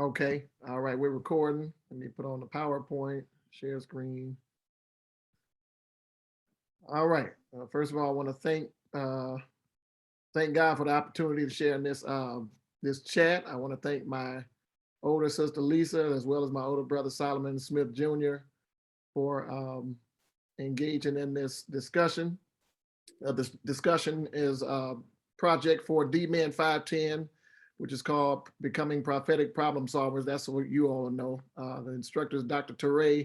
Okay, all right, we're recording. Let me put on the PowerPoint, share screen. All right, first of all, I want to thank God for the opportunity to share in this chat. I want to thank my older sister Lisa, as well as my older brother Solomon Smith Jr. for engaging in this discussion. This discussion is project for D-Man 510, which is called Becoming Prophetic Problem Solvers. That's what you all know. The instructor is Dr. Ture,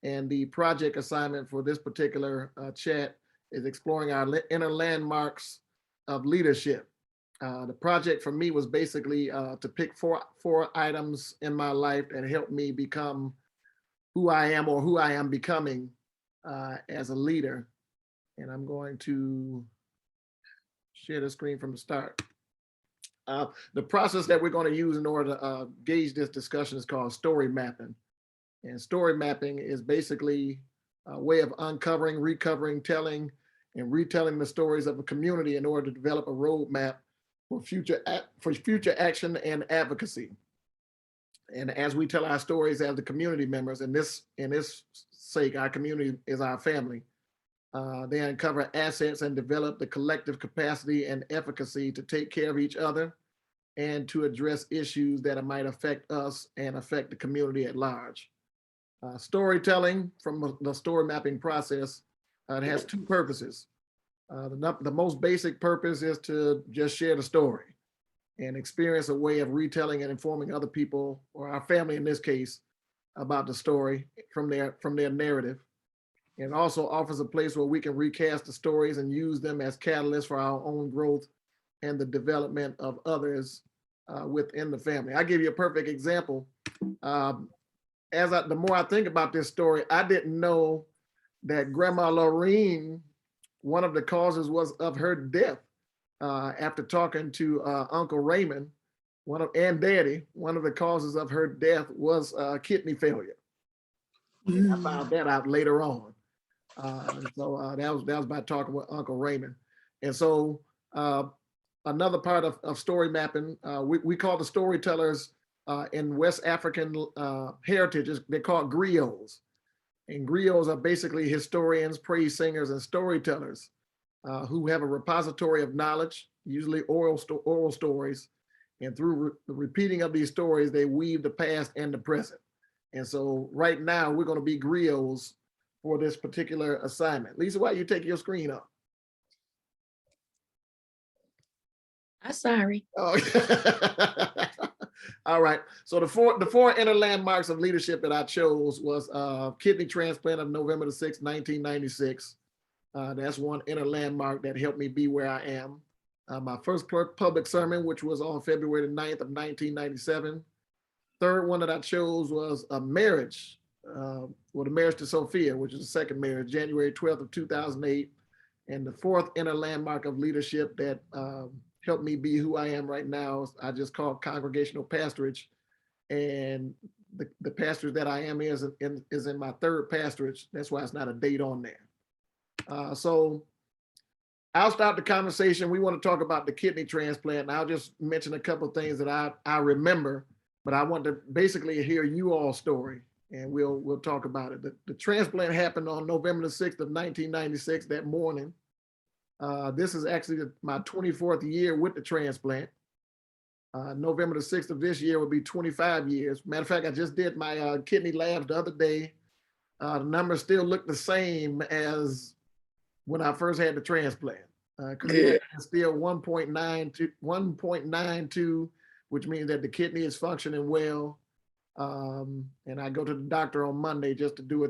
and the project assignment for this particular chat is exploring our inner landmarks of leadership. The project for me was basically to pick four items in my life that helped me become who I am or who I am becoming as a leader. And I'm going to share the screen from the start. The process that we're going to use in order to gauge this discussion is called story mapping. And story mapping is basically a way of uncovering, recovering, telling, and retelling the stories of a community in order to develop a roadmap for future action and advocacy. And as we tell our stories as the community members, in this sake, our community is our family. They uncover assets and develop the collective capacity and efficacy to take care of each other and to address issues that might affect us and affect the community at large. Storytelling from the story mapping process, it has two purposes. The most basic purpose is to just share the story and experience a way of retelling and informing other people, or our family in this case, about the story from their narrative. It also offers a place where we can recast the stories and use them as catalysts for our own growth and the development of others within the family. I'll give you a perfect example. The more I think about this story, I didn't know that Grandma Lorene, one of the causes was of her death. After talking to Uncle Raymond, and Daddy, one of the causes of her death was kidney failure. And I found that out later on. So that was by talking with Uncle Raymond. And so another part of story mapping, we call the storytellers in West African heritages, they're called griots. And griots are basically historians, praise singers, and storytellers who have a repository of knowledge, usually oral stories. And through the repeating of these stories, they weave the past and the present. And so right now, we're going to be griots for this particular assignment. Lisa, why you take your screen up? I'm sorry. Oh. All right. So the four inner landmarks of leadership that I chose was kidney transplant of November the 6th, 1996. That's one inner landmark that helped me be where I am. My first public sermon, which was on February the 9th of 1997. Third one that I chose was a marriage, the marriage to Sophia, which is the second marriage, January 12th of 2008. And the fourth inner landmark of leadership that helped me be who I am right now, I just call congregational pastorage. And the pastorage that I am is in my third pastorage. That's why it's not a date on there. So I'll start the conversation. We want to talk about the kidney transplant. And I'll just mention a couple of things that I remember, but I want to basically hear you all's story, and we'll talk about it. The transplant happened on November the 6th of 1996, that morning. This is actually my 24th year with the transplant. November the 6th of this year will be 25 years. Matter of fact, I just did my kidney labs the other day. The numbers still look the same as when I first had the transplant. It's still 1.92, which means that the kidney is functioning well. And I go to the doctor on Monday just to do a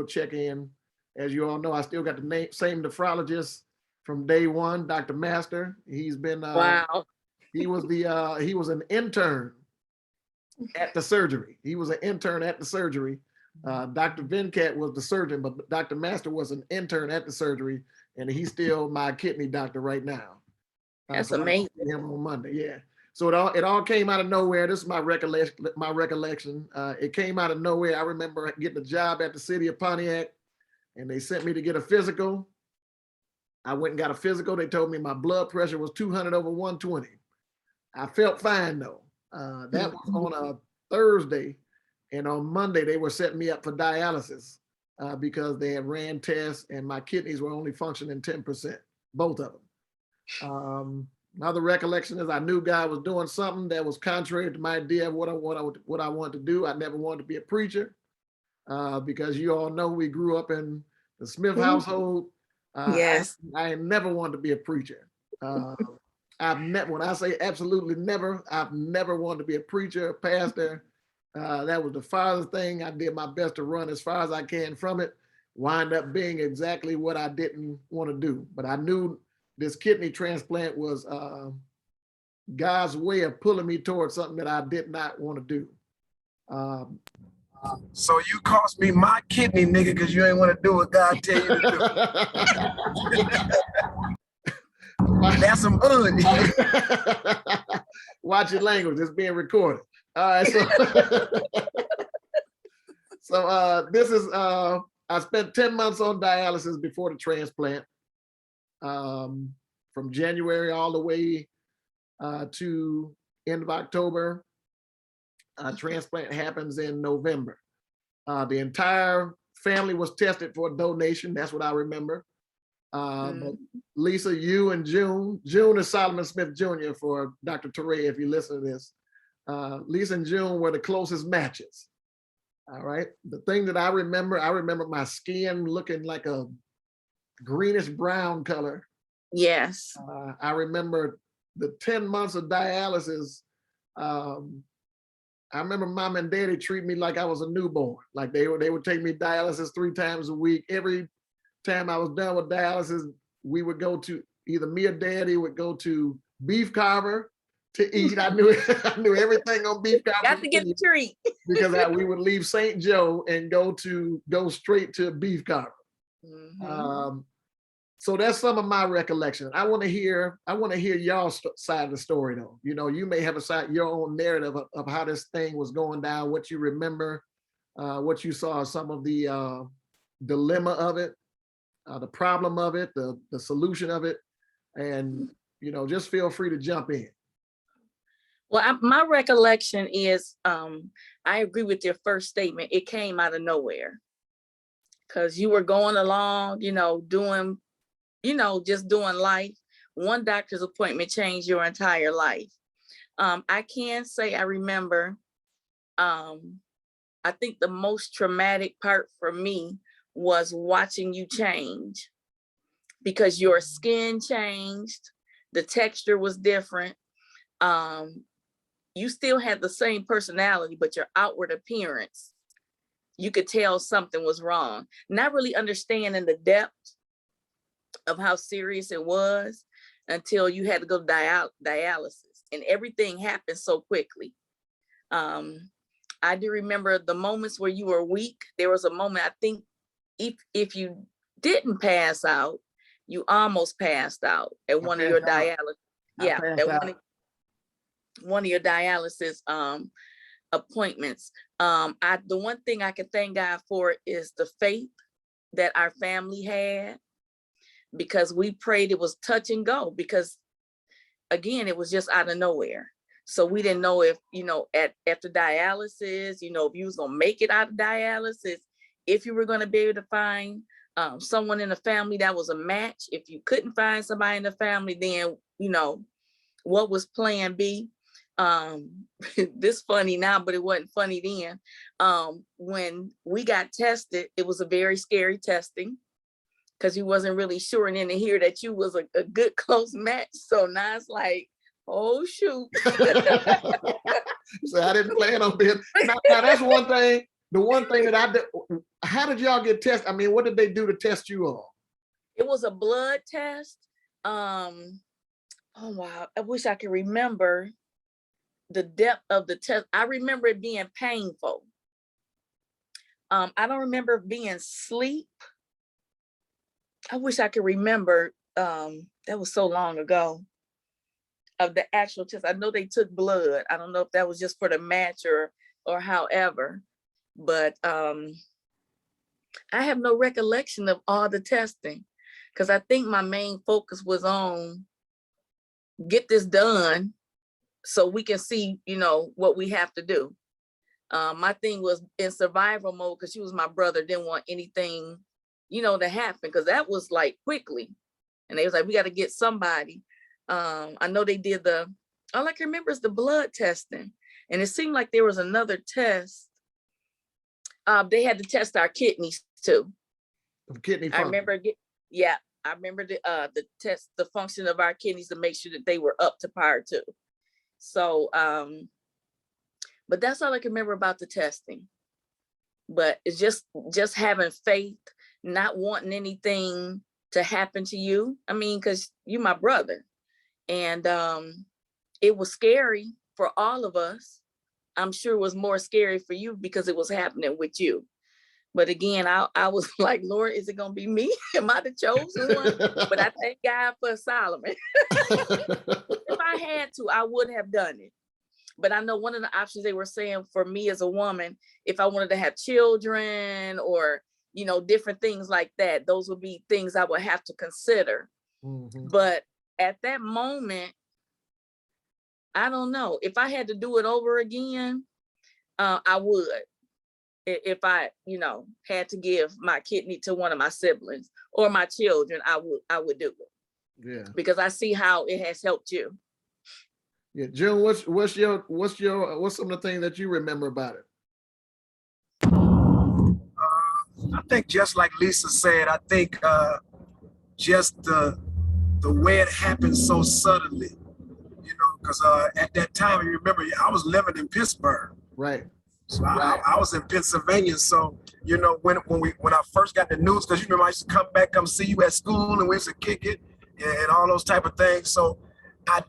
check-in. As you all know, I still got the same nephrologist from day one, Dr. Master. He's been Wow. He was an intern at the surgery. He was an intern at the surgery. Dr. Venkat was the surgeon, but Dr. Master was an intern at the surgery, and he's still my kidney doctor right now. That's so amazing. I see him on Monday, yeah. So it all came out of nowhere. This is my recollection. It came out of nowhere. I remember getting a job at the city of Pontiac, and they sent me to get a physical. I went and got a physical. They told me my blood pressure was 200 over 120. I felt fine though. That was on a Thursday. And on Monday, they were setting me up for dialysis because they had ran tests and my kidneys were only functioning 10%, both of them. Another recollection is I knew God was doing something that was contrary to my idea of what I wanted to do. I never wanted to be a preacher because you all know we grew up in the Smith household. Yes. I never wanted to be a preacher. When I say absolutely never, I've never wanted to be a preacher, a pastor. That was the farthest thing. I did my best to run as far as I can from it, wind up being exactly what I didn't want to do. But I knew this kidney transplant was God's way of pulling me towards something that I did not want to do. So you cost me my kidney, nigga, because you ain't want to do what God tell you to do. That's some hood. Watch your language. It's being recorded. All right. So this is I spent 10 months on dialysis before the transplant. From January all the way to end of October. Transplant happens in November. The entire family was tested for a donation. That's what I remember. But Lisa, you and June is Solomon Smith Jr. for Dr. Touré, if you listen to this. Lisa and June were the closest matches. All right. The thing that I remember my skin looking like a greenish brown color. Yes. I remember the 10 months of dialysis. I remember mom and daddy treat me like I was a newborn. Like they would take me dialysis 3 times a week. Every time I was done with dialysis, we would go to either me or daddy would go to Beef Carver to eat. I knew everything on Beef Carver. Got to get the treat. Because we would leave St. Joe and go straight to Beef Carver. So that's some of my recollection. I want to hear y'all's side of the story though. You know, you may have your own narrative of how this thing was going down, what you remember, what you saw, some of the dilemma of it, the problem of it, the solution of it, and you know, just feel free to jump in. Well, my recollection is, I agree with your first statement. It came out of nowhere because you were going along, you know, just doing life. One doctor's appointment changed your entire life. I can say I remember, I think the most traumatic part for me was watching you change because your skin changed, the texture was different. You still had the same personality, but your outward appearance, you could tell something was wrong. Not really understanding the depth of how serious it was until you had to go to dialysis, and everything happened so quickly. I do remember the moments where you were weak. There was a moment, I think if you didn't pass out, you almost passed out at one of your dialysis. Yeah, at one of your dialysis appointments. The one thing I can thank God for is the faith that our family had, because we prayed it was touch and go, because again, it was just out of nowhere. So we didn't know if, you know, after dialysis, you know, if you was gonna make it out of dialysis, if you were gonna be able to find someone in the family that was a match. If you couldn't find somebody in the family, then, you know, what was plan B? This funny now, but it wasn't funny then. When we got tested, it was a very scary testing because you wasn't really sure, and then to hear that you was a good close match. So now it's like, oh shoot. So I didn't plan on being. Now that's one thing. The one thing that I did. How did y'all get tested? I mean, what did they do to test you all? It was a blood test. Oh wow, I wish I could remember the depth of the test. I remember it being painful. I don't remember being asleep. I wish I could remember. That was so long ago. Of the actual test. I know they took blood. I don't know if that was just for the match or however, but I have no recollection of all the testing because I think my main focus was on get this done so we can see, you know, what we have to do. My thing was in survival mode because she was my brother, didn't want anything, you know, to happen, because that was like quickly. And they was like, we got to get somebody. I know they did all I can remember is the blood testing. And it seemed like there was another test. They had to test our kidneys too. Kidney I function. remember, I remember the test, the function of our kidneys to make sure that they were up to par too. So, but that's all I can remember about the testing. But it's just having faith, not wanting anything to happen to you. I mean, because you're my brother. And it was scary for all of us. I'm sure it was more scary for you because it was happening with you. But again, I was like, Lord, is it going to be me? Am I the chosen one? But I thank God for Solomon. If I had to, I would have done it. But I know one of the options they were saying for me as a woman, if I wanted to have children or, you know, different things like that, those would be things I would have to consider. Mhm. But at that moment, I don't know. If I had to do it over again, I would. If I, you know, had to give my kidney to one of my siblings or my children, I would do it. Yeah. Because I see how it has helped you. Yeah. June, what's some of the things that you remember about it? I think just like Lisa said, I think just the way it happened so suddenly, you know, because at that time, you remember, I was living in Pittsburgh. Right. So I was in Pennsylvania. So, you know, when I first got the news, because you remember I used to come see you at school and we used to kick it and all those type of things. So I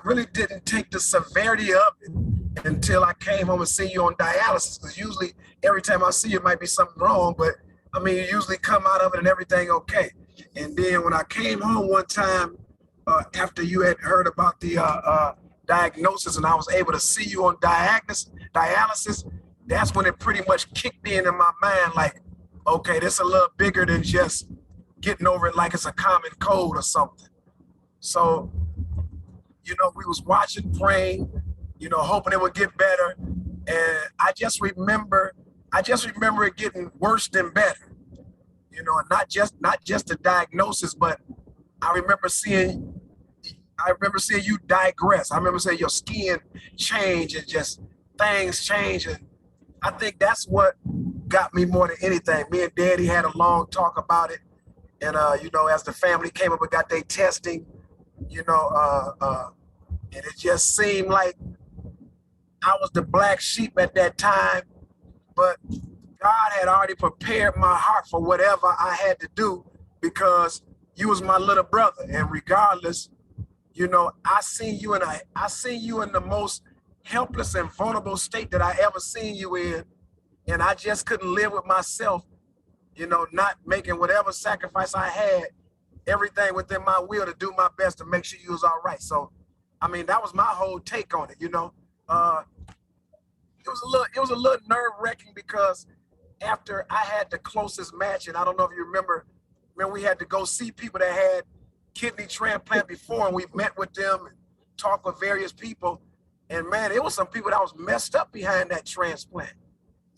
really didn't take the severity of it until I came home and see you on dialysis. Because usually every time I see you, it might be something wrong, but I mean, you usually come out of it and everything okay. And then when I came home one time after you had heard about the diagnosis and I was able to see you on dialysis, that's when it pretty much kicked in my mind, like, okay, this is a little bigger than just getting over it like it's a common cold or something. So, you know, we was watching, praying, you know, hoping it would get better. And I just remember it getting worse than better. You know, not just the diagnosis, but I remember seeing you digress. I remember seeing your skin change and just things change. And I think that's what got me more than anything. Me and Daddy had a long talk about it. And, you know, as the family came up and got their testing, you know, and it just seemed like I was the black sheep at that time, but God had already prepared my heart for whatever I had to do because you was my little brother. And regardless, you know, I seen you in the most helpless and vulnerable state that I ever seen you in. And I just couldn't live with myself, you know, not making whatever sacrifice I had, everything within my will to do my best to make sure you was all right. So, I mean, that was my whole take on it, you know. It was a little nerve-wracking because after I had the closest match, and I don't know if you remember, we had to go see people that had kidney transplant before, and we met with them and talked with various people. And man, it was some people that was messed up behind that transplant.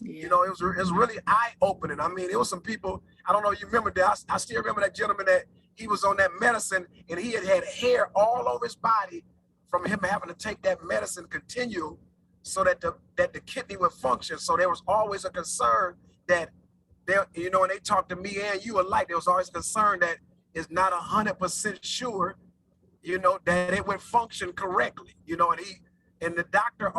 Yeah. You know, it was really eye-opening. I mean, it was some people, I don't know if you remember that. I still remember that gentleman that he was on that medicine and he had hair all over his body from him having to take that medicine continue so that the kidney would function. So there was always a concern that there, you know, and they talked to me and you alike, there was always a concern that it's not 100% sure, you know, that it would function correctly, you know, and the doctor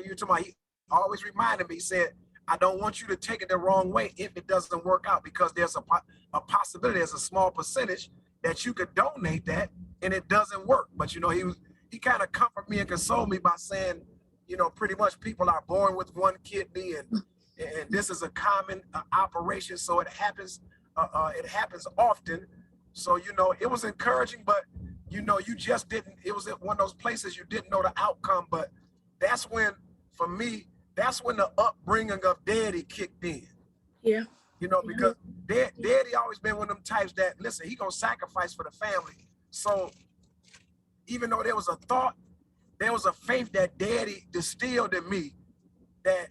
you talking about, he always reminded me, he said, I don't want you to take it the wrong way if it doesn't work out, because there's a possibility, there's a small percentage that you could donate that and it doesn't work. But, you know, he kind of comforted me and consoled me by saying, you know, pretty much people are born with one kidney and this is a common operation. So it happens often. So, you know, it was encouraging, but, you know, you just didn't, it was one of those places you didn't know the outcome. But that's when, for me, that's when the upbringing of Daddy kicked in. Yeah. You know, because Daddy always been one of them types that, listen, he gonna sacrifice for the family. So even though there was a thought there was a faith that Daddy distilled in me that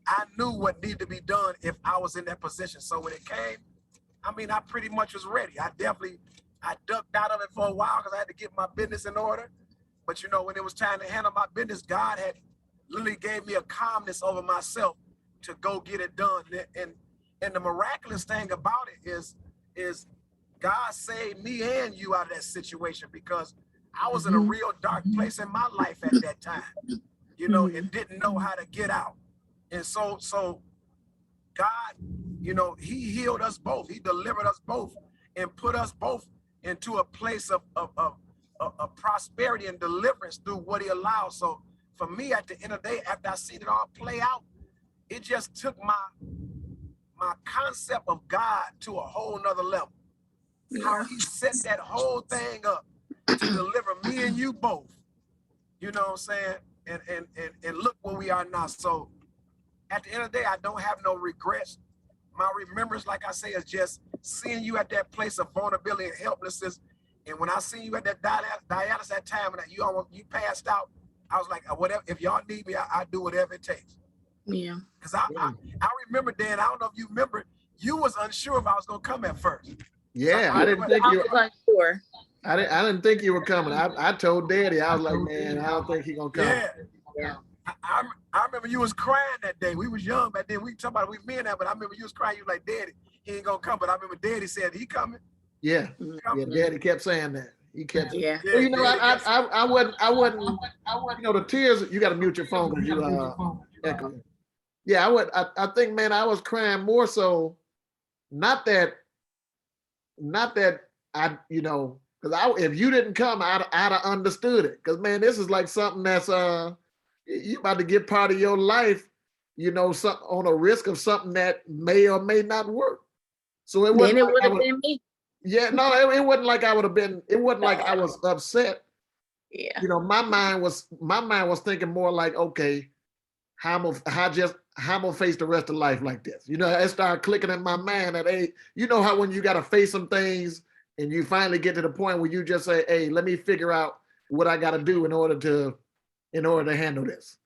I knew what needed to be done if I was in that position. So when it came, I mean, I pretty much was ready. I ducked out of it for a while because I had to get my business in order. But you know, when it was time to handle my business, God had literally gave me a calmness over myself to go get it done. And the miraculous thing about it is God saved me and you out of that situation, because I was in a real dark place in my life at that time, you know, and didn't know how to get out. And so God, you know, he healed us both. He delivered us both and put us both into a place of prosperity and deliverance through what he allowed. So for me, at the end of the day, after I seen it all play out, it just took my concept of God to a whole nother level. How he set that whole thing up to deliver me and you both. You know what I'm saying? And look where we are now. So at the end of the day, I don't have no regrets. My remembrance, like I say, is just seeing you at that place of vulnerability and helplessness. And when I seen you at that dialysis that time and that you passed out, I was like, whatever, if y'all need me, I do whatever it takes. Yeah. Because I remember, Dan, I don't know if you remember, you was unsure if I was gonna come at first. Yeah, So I didn't think you. I was unsure. I didn't think you were coming. I told Daddy, I was like, man, I don't think he gonna come. Yeah. I remember you was crying that day. We was young back then. We talking about we men that, but I remember you was crying. You was like, Daddy, he ain't gonna come. But I remember Daddy said he coming. Yeah, yeah. Daddy kept saying that. He kept. Yeah. Well, you know, I wasn't. You know, the tears. You got to mute your phone because you echoing. Yeah, I think, man, I was crying more so. Not that I, you know, because if you didn't come, I'd have understood it. Because, man, this is like something that's you about to get part of your life, you know, something on a risk of something that may or may not work. So it wasn't. Then it would have been me. Yeah, no, it wasn't like I would have been. It wasn't like I was upset. Yeah. You know, my mind was thinking more like, okay, how I'm gonna face the rest of life like this. You know, it started clicking in my mind that, hey, you know how when you got to face some things and you finally get to the point where you just say, hey, let me figure out what I got to do in order to handle this.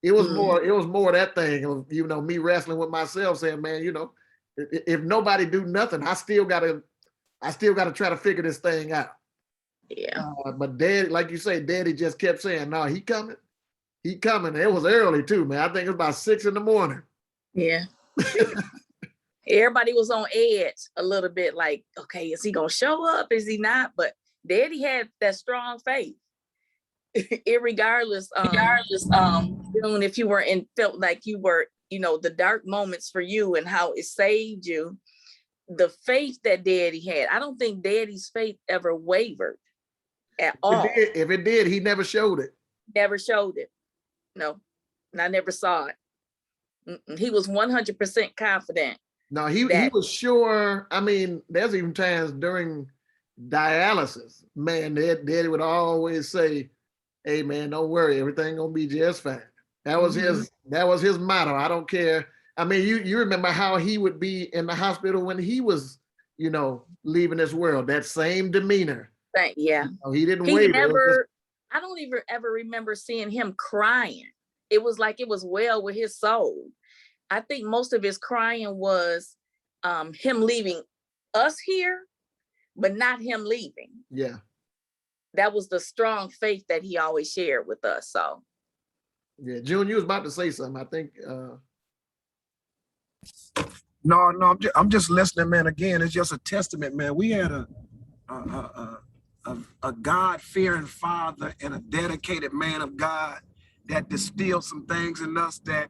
It was more that thing of, you know, me wrestling with myself, saying, man, you know, if nobody do nothing, I still gotta try to figure this thing out. Yeah. But Daddy, like you say, Daddy just kept saying, no, he coming. He coming. It was early too, man. I think it was about 6 a.m. Yeah. Everybody was on edge a little bit, like, okay, is he gonna show up? Is he not? But Daddy had that strong faith. Irregardless, even if you were felt like you were, you know, the dark moments for you and how it saved you, the faith that Daddy had, I don't think Daddy's faith ever wavered at all. If it did, he never showed it. Never showed it. No, and I never saw it. He was 100% confident. No, he was sure. I mean, there's even times during dialysis, man, Daddy would always say, hey, man, don't worry, everything gonna be just fine. That was his motto. I don't care. I mean, you remember how he would be in the hospital when he was, you know, leaving this world. That same demeanor. Yeah. You know, he didn't waver. I don't even ever remember seeing him crying. It was like it was well with his soul. I think most of his crying was him leaving us here, but not him leaving. Yeah. That was the strong faith that he always shared with us. So. Yeah, June, you was about to say something, I think. No, I'm just listening, man. Again, it's just a testament, man. We had a God-fearing father and a dedicated man of God that distilled some things in us that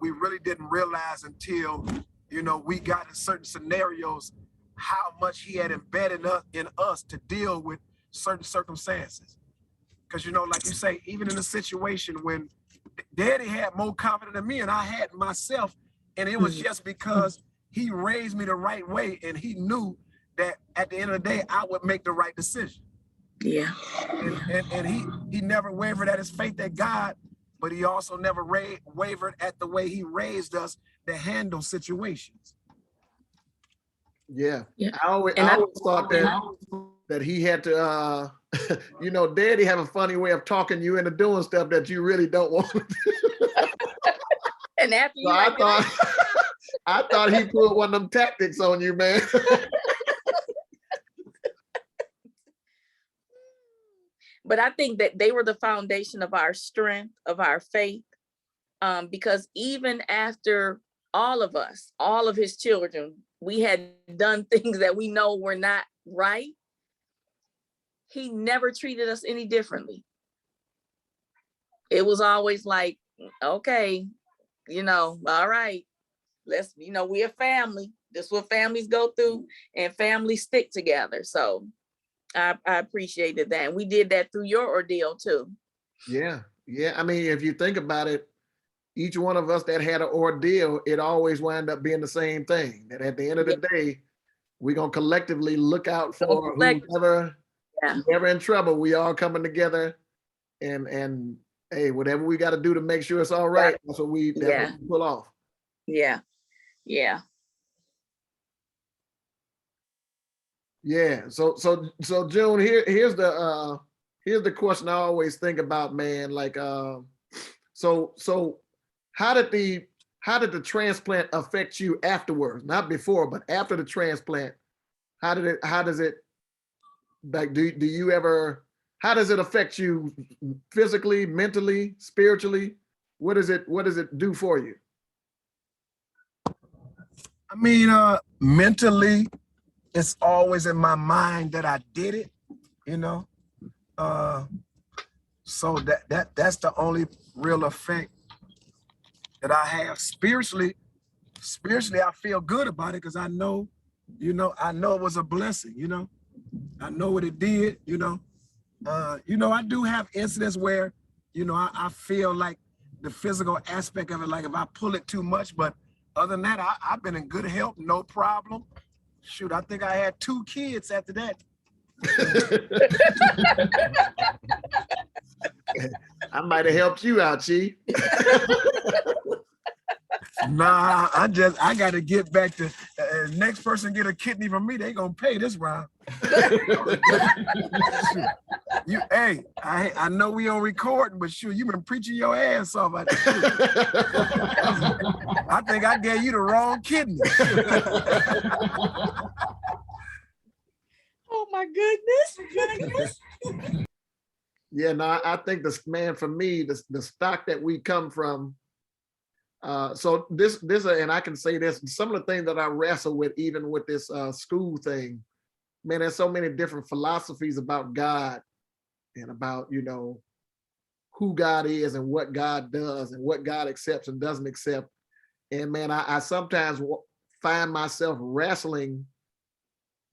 we really didn't realize until, you know, we got in certain scenarios, how much he had embedded in us to deal with certain circumstances. Because, you know, like you say, even in a situation when Daddy had more confidence in me and I had myself, and it was just because he raised me the right way and he knew that at the end of the day, I would make the right decision. Yeah. And he never wavered at his faith at God, but he also never wavered at the way he raised us to handle situations. Yeah. I always thought that he had to you know, Daddy have a funny way of talking you into doing stuff that you really don't want to do. And after you So like, I thought he put one of them tactics on you, man. but I think that they were the foundation of our strength, of our faith, because even after all of us, all of his children, we had done things that we know were not right, he never treated us any differently. It was always like, okay, you know, all right, let's, you know, we're a family. This is what families go through, and families stick together. So I appreciated that. And we did that through your ordeal too. Yeah. Yeah. I mean, if you think about it, each one of us that had an ordeal, it always wound up being the same thing. That at the end of the day, we're going to collectively look out for whoever in trouble. We all coming together and hey, whatever we got to do to make sure it's all right. That's what we pull off. Yeah. Yeah. Yeah. So June, here's the question I always think about, man. Like, so how did the transplant affect you afterwards? Not before, but after the transplant. How does it like, do you ever, how does it affect you physically, mentally, spiritually? What does it do for you? I mean, mentally, it's always in my mind that I did it, you know. So that's the only real effect that I have. Spiritually, I feel good about it because I know, you know, it was a blessing, you know. I know what it did, you know. I do have incidents where, you know, I feel like the physical aspect of it, like if I pull it too much, but other than that, I've been in good health, no problem. Shoot, I think I had 2 kids after that. I might have helped you out, Chief. Nah, I got to get back to next person get a kidney from me. They gonna pay this round. Hey, I know we on recording, but shoot, you been preaching your ass off. I think I gave you the wrong kidney. Oh my goodness. Yeah, no, I think this, man, for me, the stock that we come from. So this, and I can say this, some of the things that I wrestle with, even with this school thing, man, there's so many different philosophies about God and about, you know, who God is and what God does and what God accepts and doesn't accept. And man, I sometimes find myself wrestling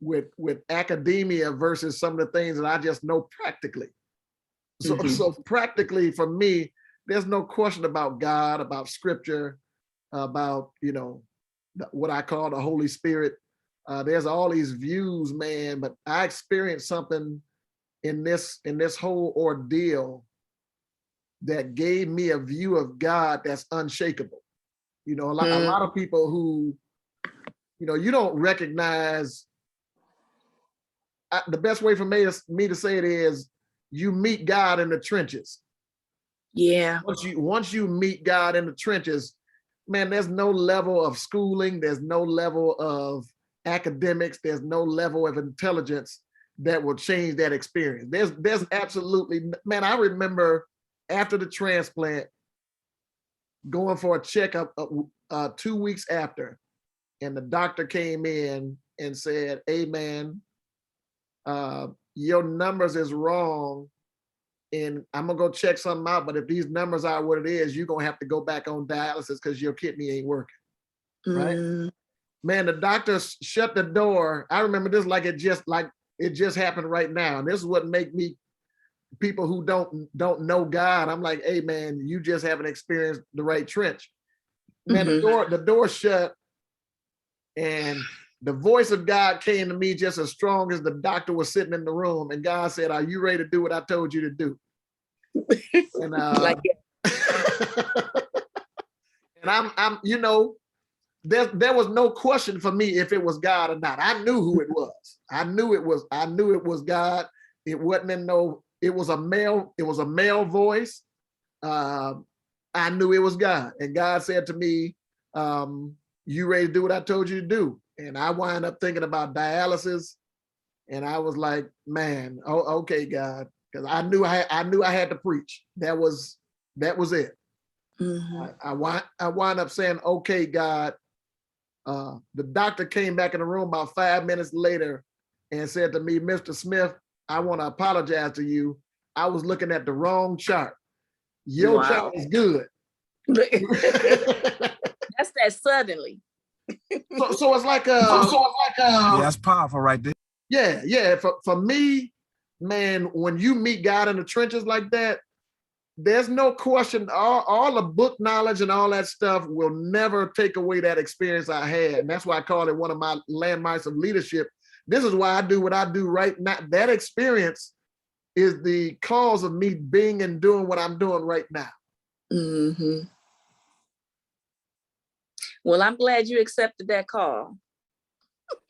with academia versus some of the things that I just know practically. So practically for me, there's no question about God, about scripture, about, you know, what I call the Holy Spirit. There's all these views, man, but I experienced something in this whole ordeal that gave me a view of God that's unshakable. You know, a lot of people who, you know, you don't recognize, the best way for me to say it is, you meet God in the trenches. Yeah. Once you meet God in the trenches, man, there's no level of schooling, there's no level of academics, there's no level of intelligence that will change that experience. There's absolutely, man, I remember after the transplant going for a checkup 2 weeks after, and the doctor came in and said, "Hey man, your numbers is wrong, and I'm gonna go check something out, but if these numbers are what it is, you're gonna have to go back on dialysis because your kidney ain't working." Right? Man, the doctor shut the door. I remember this like it just happened right now. And this is what make me, people who don't know God, I'm like, hey man, you just haven't experienced the right trench. Man, the door shut, and the voice of God came to me just as strong as the doctor was sitting in the room. And God said, "Are you ready to do what I told you to do?" And and I'm, you know, there was no question for me if it was God or not. I knew who it was. I knew it was God. It wasn't in no, it was a male voice. I knew it was God. And God said to me, you ready to do what I told you to do? And I wind up thinking about dialysis. And I was like, man, oh, okay, God. Because I knew I had to preach. That was it. I wind up saying, okay, God. The doctor came back in the room about 5 minutes later and said to me, Mr. Smith, I want to apologize to you. I was looking at the wrong chart. Your chart is good. That's that suddenly. So it's like yeah, that's powerful right there. Yeah. For me, man, when you meet God in the trenches like that, there's no question. All the book knowledge and all that stuff will never take away that experience I had. And that's why I call it one of my landmarks of leadership. This is why I do what I do right now. That experience is the cause of me being and doing what I'm doing right now. Mm-hmm. Well, I'm glad you accepted that call.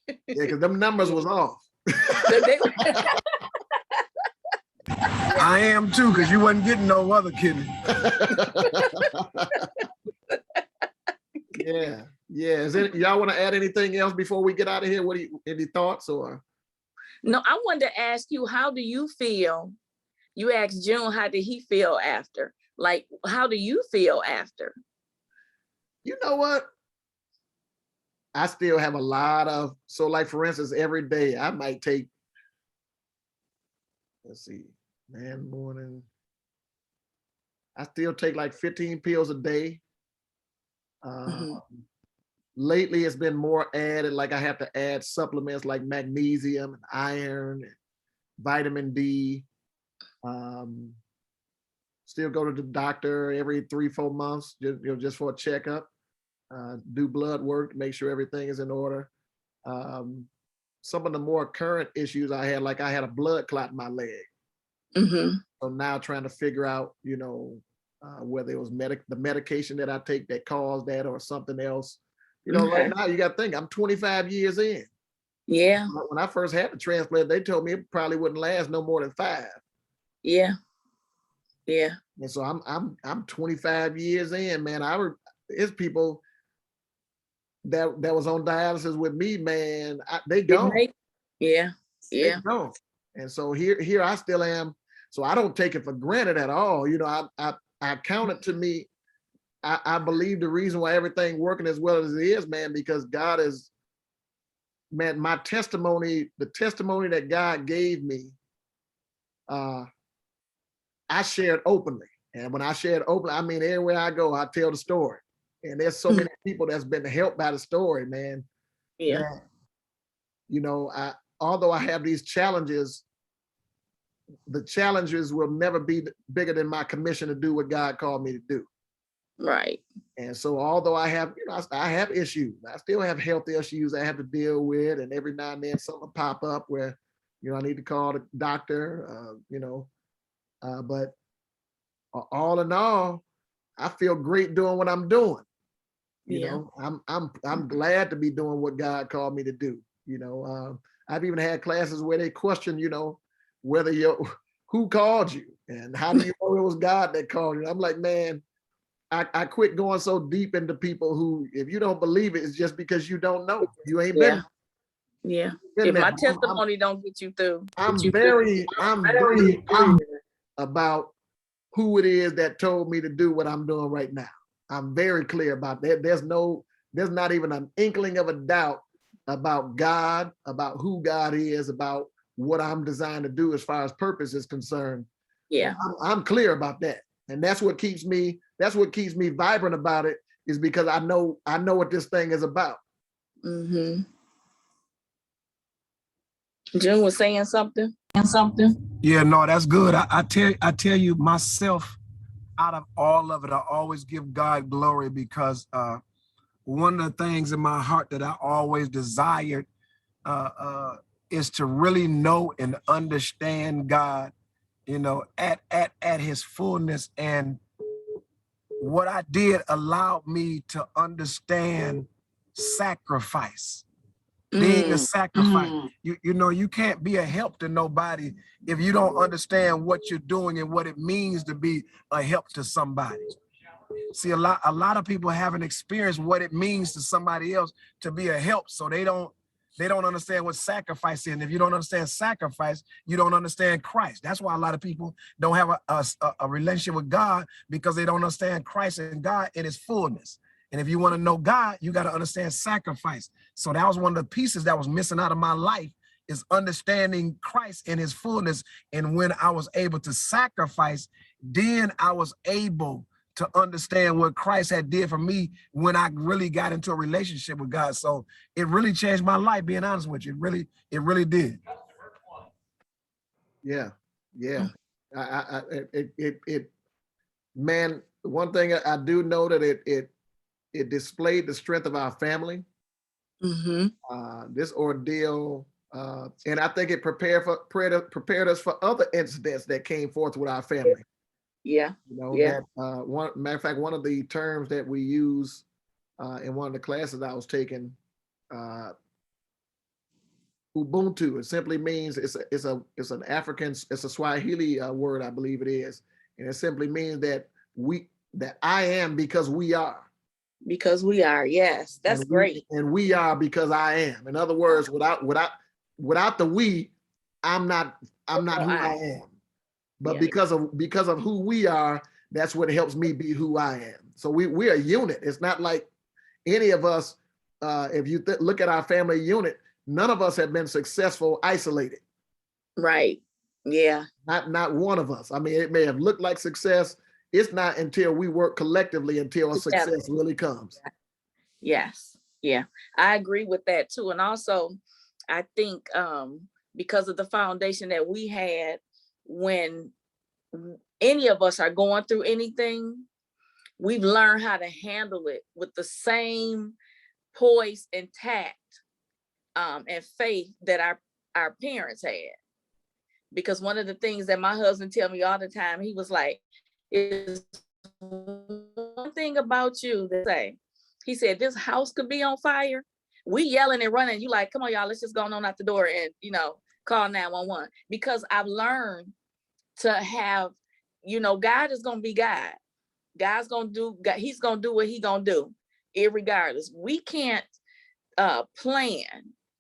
Yeah, because them numbers was off. I am too, because you wasn't getting no other kidney. Yeah. Y'all want to add anything else before we get out of here? Any thoughts or? No, I wanted to ask you, how do you feel? You asked June, how did he feel after? Like, how do you feel after? You know what? I still have a lot of, so like for instance, every day I might take, let's see, morning. I still take like 15 pills a day. Lately it's been more added, like I have to add supplements like magnesium and iron and vitamin D. Still go to the doctor every 3-4 months, just for a checkup. Do blood work, make sure everything is in order. Some of the more current issues I had, like I had a blood clot in my leg. So now trying to figure out, whether it was the medication that I take that caused that or something else. Right now you got to think, I'm 25 years in. Yeah. When I first had the transplant, they told me it probably wouldn't last no more than 5. Yeah. Yeah. And so I'm 25 years in, man. It's people that was on dialysis with me, man. They gone. Yeah. They gone. And so here I still am. So I don't take it for granted at all. I count it to me. I believe the reason why everything working as well as it is, man, because God is, man, my testimony, the testimony that God gave me, I shared openly. And when I shared openly, I mean, everywhere I go, I tell the story. And there's so many people that's been helped by the story, man. Yeah. That, although I have these challenges, the challenges will never be bigger than my commission to do what God called me to do. Right. And so although I have, I have issues, I still have health issues I have to deal with. And every now and then something will pop up where, I need to call the doctor, but all in all, I feel great doing what I'm doing. I'm glad to be doing what God called me to do. I've even had classes where they question, whether who called you and how do you know it was God that called you? I'm like, man, I quit going so deep into people who, if you don't believe it, it's just because you don't know. You ain't been. Yeah. If my testimony don't get you through, I'm very clear about who it is that told me to do what I'm doing right now. I'm very clear about that. There's not even an inkling of a doubt about God, about who God is, about what I'm designed to do as far as purpose is concerned. Yeah. I'm clear about that. And that's what keeps me vibrant about it, is because I know what this thing is about. June was saying something. Yeah, no, that's good. I tell you myself, out of all of it, I always give God glory, because one of the things in my heart that I always desired is to really know and understand God, at his fullness. And what I did allowed me to understand sacrifice. being a Mm, sacrifice. You know, you can't be a help to nobody if you don't understand what you're doing and what it means to be a help to somebody. See, a lot of people haven't experienced what it means to somebody else to be a help, so they don't understand what sacrifice is. And if you don't understand sacrifice, you don't understand Christ. That's why a lot of people don't have a relationship with God, because they don't understand Christ and God in his fullness. And if you want to know God, you got to understand sacrifice. So that was one of the pieces that was missing out of my life, is understanding Christ in his fullness. And when I was able to sacrifice, then I was able to understand what Christ had did for me when I really got into a relationship with God. So it really changed my life, being honest with you. It really did. Yeah, yeah. Man, one thing I do know that it displayed the strength of our family. This ordeal, and I think it prepared us for other incidents that came forth with our family. yeah. You know, Yeah. that one matter of fact, one of the terms that we use in one of the classes I was taking, Ubuntu. It simply means it's an African, it's a Swahili word, I believe it is, and it simply means that I am because we are. Because we are. Yes, that's great. And we are because I am. In other words, without the we, I'm not who I am. But Yeah. because of who we are, that's what helps me be who I am. So we're a unit. It's not like any of us, if you look at our family unit, none of us have been successful isolated. Right. Yeah. Not one of us. I mean, it may have looked like success. It's not until we work collectively until a success really comes. Yes. Yeah. I agree with that too. And also, I think because of the foundation that we had, when any of us are going through anything, we've learned how to handle it with the same poise and tact and faith that our parents had. Because one of the things that my husband tell me all the time, he was like, "Is one thing about you that say," he said, "this house could be on fire. We yelling and running. You like, come on, y'all, let's just go on out the door and, call 911." Because I've learned to have, God is going to be God. God's going to do, he's going to do what he going to do, irregardless. We can't plan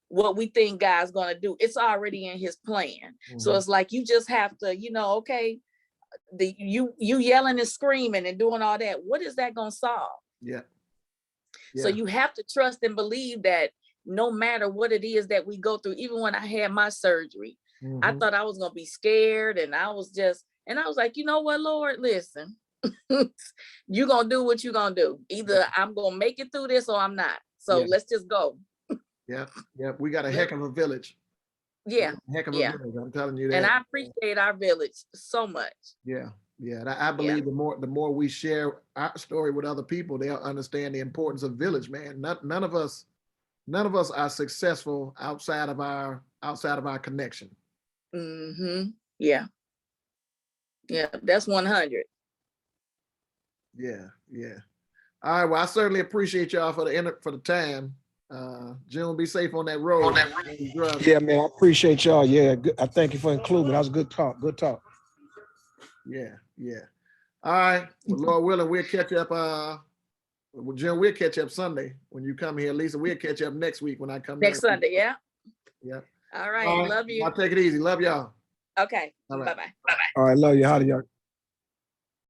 what we think God's going to do. It's already in his plan. So it's like, you just have to, okay, you yelling and screaming and doing all that. What is that going to solve? Yeah. So you have to trust and believe that no matter what it is that we go through, even when I had my surgery, I thought I was going to be scared, and I was like, you know what, Lord, listen, you're going to do what you're going to do. Either I'm going to make it through this or I'm not. So let's just go. Yeah. We got a heck of a village. Yeah. Heck of a village. I'm telling you that. And I appreciate our village so much. Yeah. And I believe the more we share our story with other people, they'll understand the importance of village, man. None of us are successful outside of our connection. Yeah. That's 100. Yeah. All right. Well, I certainly appreciate y'all for the time. June, be safe on that road. Yeah, man. I appreciate y'all. Yeah. I thank you for including me. That was a good talk. Yeah. All right. Well, Lord willing, we'll catch up. June, we'll catch up Sunday when you come here. Lisa, we'll catch up next week when I come next Sunday. Yeah. Yeah. All right. Love you. I'll take it easy. Love y'all. Okay. All right. Bye-bye. All right. Love you. Howdy, y'all.